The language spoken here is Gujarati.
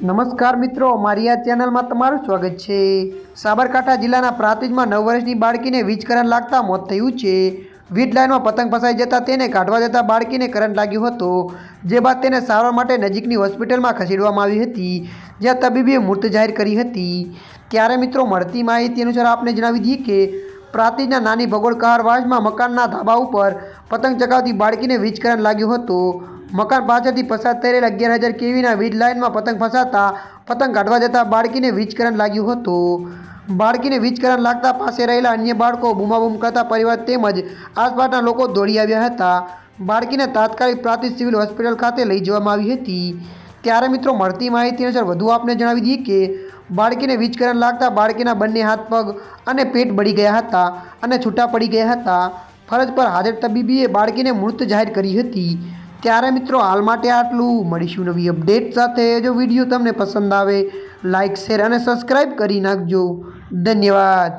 નમસ્કાર મિત્રો, મારી આ ચેનલમાં તમારું સ્વાગત છે। સાબરકાંઠા જિલ્લાના પ્રાંતિજમાં 9 વર્ષની બાળકીને વીજ કરંટ લાગતા મોત થયું છે। વીજ લાઇનમાં પતંગ ફસાઈ જતાં તેને કાઢવા જતાં બાળકીને કરંટ લાગ્યો હતો, જે બાદ તેને સારવાર માટે નજીકની હોસ્પિટલમાં ખસેડવામાં આવી હતી, જ્યાં તબીબીએ મૃત જાહેર કરી હતી। ત્યારે મિત્રો, મળતી માહિતી અનુસાર આપને જણાવી દઈએ કે પ્રાંતિજના નાની ભગોળ કહારવાસમાં મકાનના ધાબા ઉપર પતંગ ચગાવતી બાળકીને વીજ કરંટ લાગ્યો હતો। મકાન પાછળથી પસાર થઈ રહેલ 11,000 કેવીના વીજ લાઇનમાં પતંગ ફસાતા પતંગ કાઢવા જતાં બાળકીને વીજ કરંટ લાગ્યો હતો। બાળકીને વીજ કરંટ લાગતા પાસે રહેલા અન્ય બાળકો બૂમાબૂમ કરતા પરિવાર તેમજ આસપાસના લોકો દોડી આવ્યા હતા। બાળકીને તાત્કાલિક પ્રાંતિજ સિવિલ હોસ્પિટલ ખાતે લઈ જવામાં આવી હતી। ત્યારે મિત્રો, મળતી માહિતી અનુસાર વધુ આપને જણાવી દઈએ કે બાળકીને વીજ કરંટ લાગતા બાળકીના બંને હાથ, પગ અને પેટ બળી ગયા હતા અને છૂટા પડી ગયા હતા। ફરજ પર હાજર તબીબીએ બાળકીને મૃત જાહેર કરી હતી। ત્યારે મિત્રો, હાલ માટે આટલું। મળીશું નવી અપડેટ સાથે। જો વિડીયો તમને પસંદ આવે, લાઇક, શેર અને સબસ્ક્રાઈબ કરી નાખજો। ધન્યવાદ।